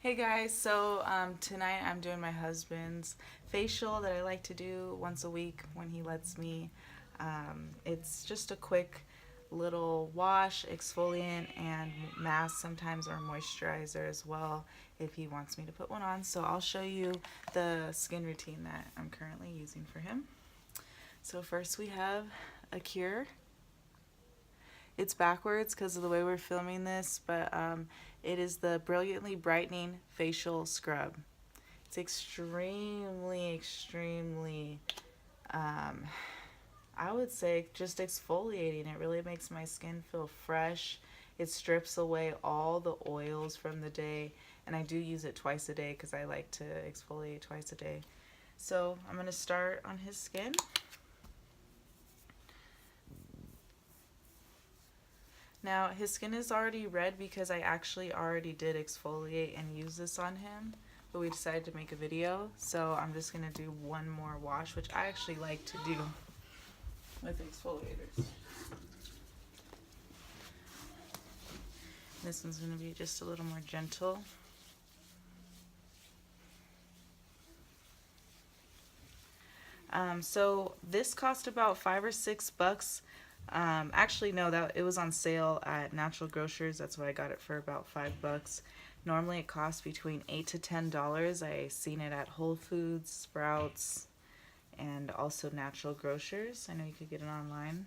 Hey guys, tonight I'm doing my husband's facial that I like to do once a week when he lets me. It's just a quick little wash, exfoliant, and mask sometimes, or moisturizer as well if he wants me to put one on. So I'll show you the skin routine that I'm currently using for him. So first we have a cure. It's backwards because of the way we're filming this, but it is the Brilliantly Brightening Facial Scrub. It's extremely, um, I would say, just exfoliating. It really makes my skin feel fresh. It strips away all the oils from the day, and I do use it twice a day because I like to exfoliate twice a day. So I'm going to start on his skin. Now, his skin is already red because I actually already did exfoliate and use this on him, but we decided to make a video, so I'm just going to do one more wash, which I actually like to do with exfoliators. This one's going to be just a little more gentle. So this cost about $5 or $6. Actually, no, that it was on sale at Natural Grocers. That's why I got it for about $5. Normally, it costs between $8 to $10. I seen it at Whole Foods, Sprouts, and also Natural Grocers. I know you could get it online.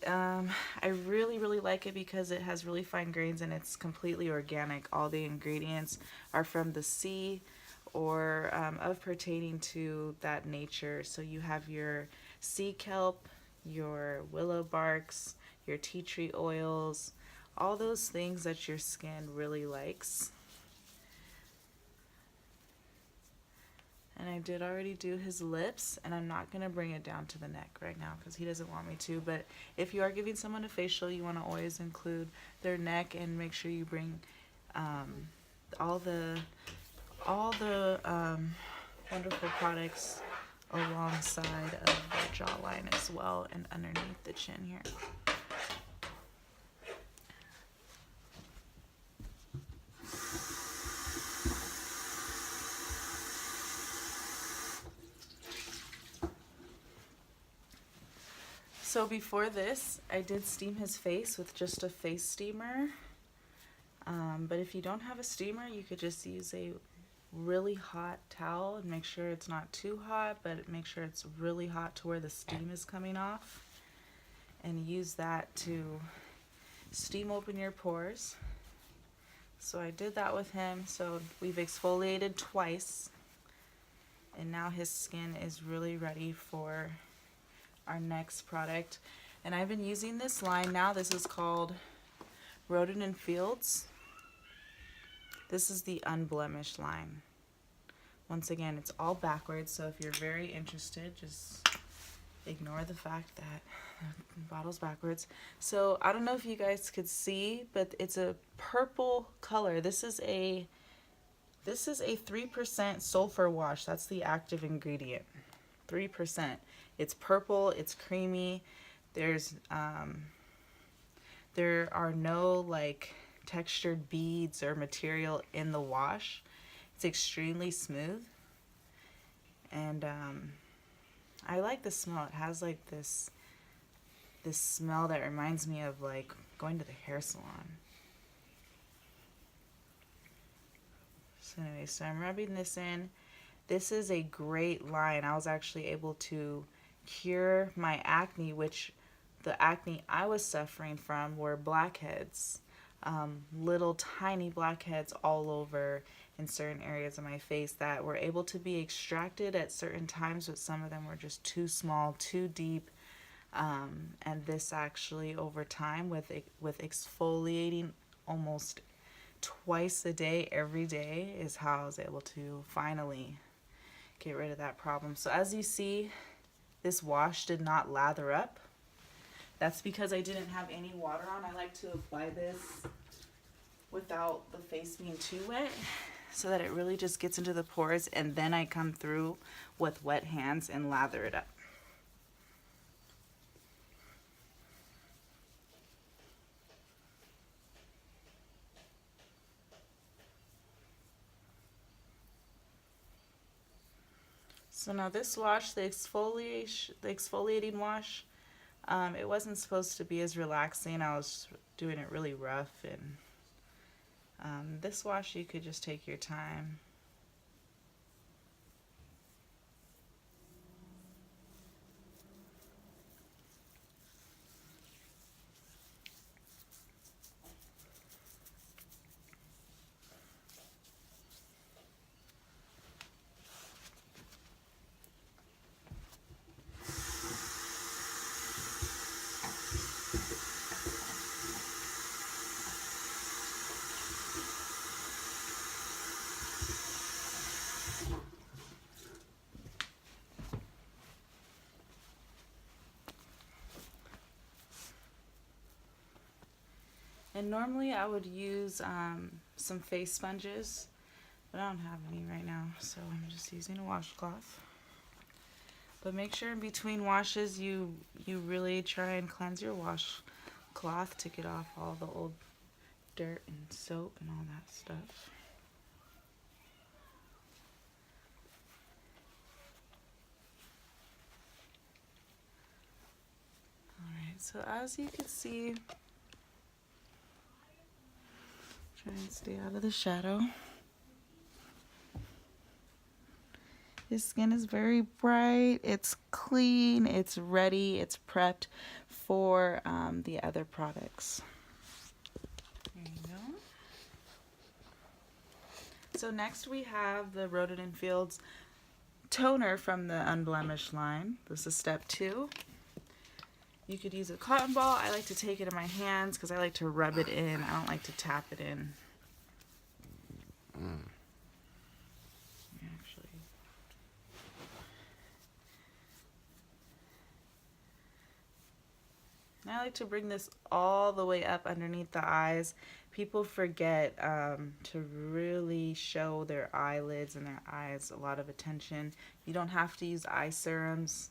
I really like it because it has really fine grains and it's completely organic. All the ingredients are from the sea or of pertaining to that nature. So you have your sea kelp, your willow barks, your tea tree oils, all those things that your skin really likes. And I did already do his lips, and I'm not going to bring it down to the neck right now because he doesn't want me to. But if you are giving someone a facial, you want to always include their neck and make sure you bring all the wonderful products alongside of the jawline as well and underneath the chin here. So before this, I did steam his face with just a face steamer. But if you don't have a steamer, you could just use a really hot towel and make sure it's not too hot, but make sure it's really hot to where the steam is coming off. And use that to steam open your pores. So I did that with him. So we've exfoliated twice. And now his skin is really ready for our next product. And I've been using this line now. This is called Rodan and Fields. This is the unblemished line. Once again, it's all backwards, so if you're very interested, just ignore the fact that the bottle's backwards. So I don't know if you guys could see, but it's a purple color. This is a 3% sulfur wash. That's the active ingredient. 3%. It's purple, it's creamy. There are no like textured beads or material in the wash. It's extremely smooth, and I like the smell. It has like this smell that reminds me of like going to the hair salon. So anyway, so I'm rubbing this in. This is a great line. I was actually able to cure my acne, which the acne I was suffering from were blackheads. Little tiny blackheads all over in certain areas of my face that were able to be extracted at certain times, but some of them were just too small, too deep. And this actually over time with exfoliating almost twice a day, every day, is how I was able to finally get rid of that problem. So as you see, this wash did not lather up. That's because I didn't have any water on. I like to apply this without the face being too wet so that it really just gets into the pores, and then I come through with wet hands and lather it up. So now this wash, the exfoliating wash, it wasn't supposed to be as relaxing. I was doing it really rough, and this wash you could just take your time. And normally I would use some face sponges, but I don't have any right now, so I'm just using a washcloth. But make sure in between washes you really try and cleanse your washcloth to get off all the old dirt and soap and all that stuff. Alright, so as you can see, try and stay out of the shadow. His skin is very bright, it's clean, it's ready, it's prepped for the other products. There you go. So next we have the Rodan & Fields toner from the Unblemished line. This is step 2. You could use a cotton ball. I like to take it in my hands because I like to rub it in. I don't like to tap it in. I like to bring this all the way up underneath the eyes. People forget to really show their eyelids and their eyes a lot of attention. You don't have to use eye serums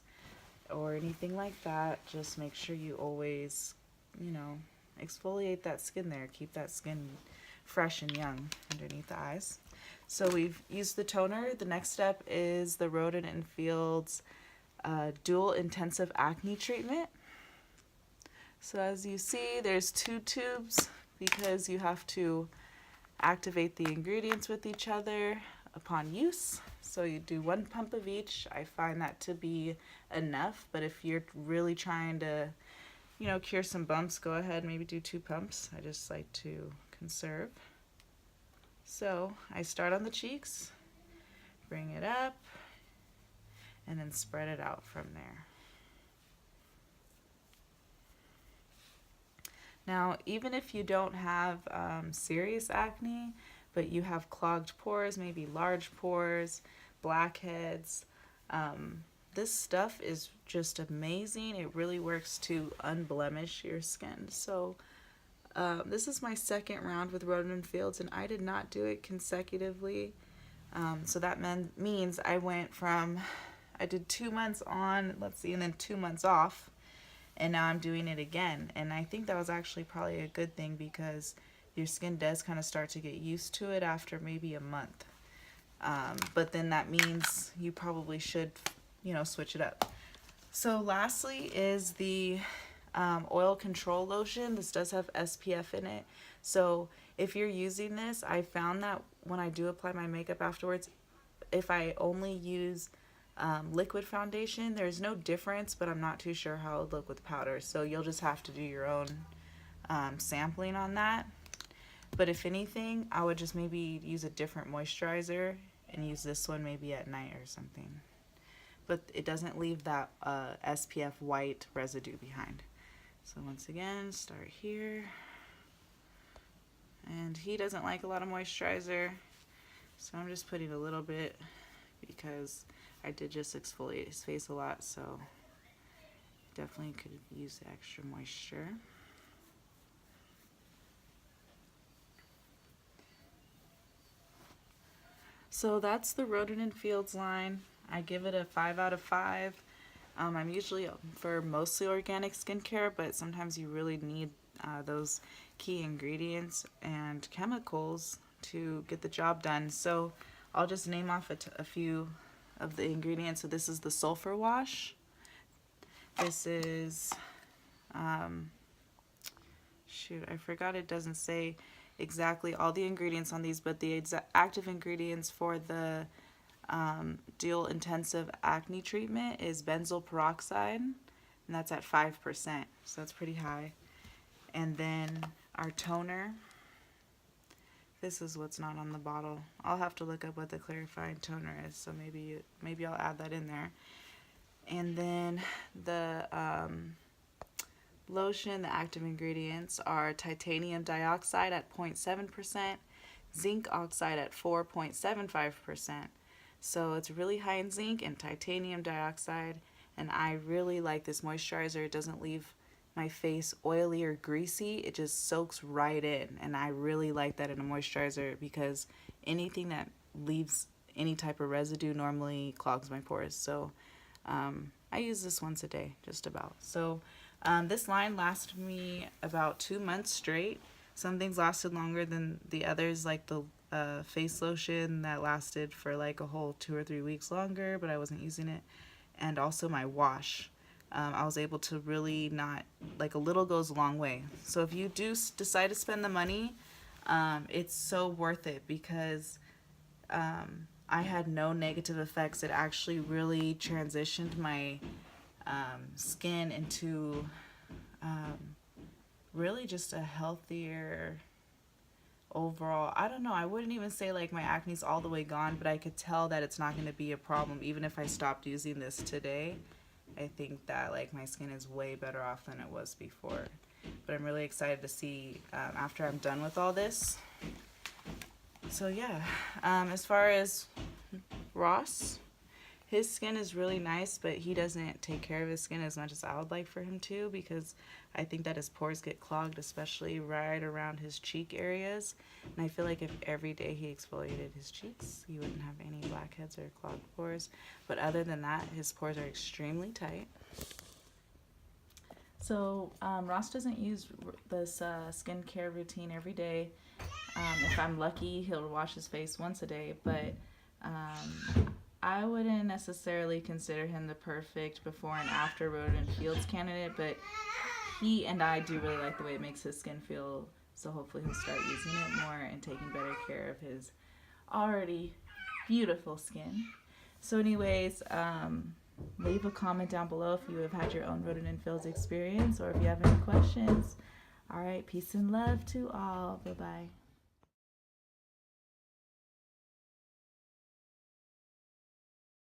or anything like that. Just make sure you always, exfoliate that skin there. Keep that skin fresh and young underneath the eyes. So we've used the toner. The next step is the Rodan & Fields Dual Intensive Acne Treatment. So as you see, there's 2 tubes because you have to activate the ingredients with each other upon use. So you do 1 pump of each. I find that to be enough, but if you're really trying to, cure some bumps, go ahead, maybe do 2 pumps. I just like to conserve. So I start on the cheeks, bring it up, and then spread it out from there. Now, even if you don't have serious acne, but you have clogged pores, maybe large pores, blackheads, this stuff is just amazing. It really works to unblemish your skin. So this is my 2nd round with Rodan & Fields, and I did not do it consecutively. So that means I did 2 months on, and then 2 months off. And now I'm doing it again. And I think that was actually probably a good thing because your skin does kind of start to get used to it after maybe a month. But then that means you probably should, switch it up. So lastly is the oil control lotion. This does have SPF in it. So if you're using this, I found that when I do apply my makeup afterwards, if I only use liquid foundation, there's no difference, but I'm not too sure how it would look with powder, so you'll just have to do your own sampling on that. But if anything, I would just maybe use a different moisturizer and use this one maybe at night or something, but it doesn't leave that SPF white residue behind. So once again, start here, and he doesn't like a lot of moisturizer, so I'm just putting a little bit because I did just exfoliate his face a lot, so definitely could use extra moisture. So that's the Rodan & Fields line. I give it a 5 out of 5. I'm usually for mostly organic skincare, but sometimes you really need those key ingredients and chemicals to get the job done. So I'll just name off a few of the ingredients. So this is the sulfur wash. This is, shoot, I forgot, it doesn't say exactly all the ingredients on these, but the active ingredients for the dual intensive acne treatment is benzoyl peroxide, and that's at 5%, so that's pretty high. And then our toner, this is what's not on the bottle. I'll have to look up what the clarifying toner is, so maybe I'll add that in there. And then the lotion, the active ingredients are titanium dioxide at 0.7%, zinc oxide at 4.75%. So it's really high in zinc and titanium dioxide, and I really like this moisturizer. It doesn't leave my face oily or greasy. It just soaks right in, and I really like that in a moisturizer because anything that leaves any type of residue normally clogs my pores. So I use this once a day, just about. So this line lasted me about 2 months straight. Some things lasted longer than the others, like the face lotion that lasted for like a whole 2 or 3 weeks longer, but I wasn't using it. And also my wash. I was able to really not, like, a little goes a long way. So if you do decide to spend the money, it's so worth it because I had no negative effects. It actually really transitioned my skin into really just a healthier overall. I don't know, I wouldn't even say like my acne's all the way gone, but I could tell that it's not going to be a problem even if I stopped using this today. I think that like my skin is way better off than it was before. But I'm really excited to see after I'm done with all this. So yeah, as far as Ross, his skin is really nice, but he doesn't take care of his skin as much as I would like for him to, because I think that his pores get clogged, especially right around his cheek areas. And I feel like if every day he exfoliated his cheeks, he wouldn't have any blackheads or clogged pores. But other than that, his pores are extremely tight. So Ross doesn't use this skincare routine every day. If I'm lucky, he'll wash his face once a day, but I wouldn't necessarily consider him the perfect before and after Rodan Fields candidate, but he and I do really like the way it makes his skin feel, so hopefully he'll start using it more and taking better care of his already beautiful skin. So anyways, leave a comment down below if you have had your own Rodan Fields experience or if you have any questions. All right, peace and love to all. Bye-bye.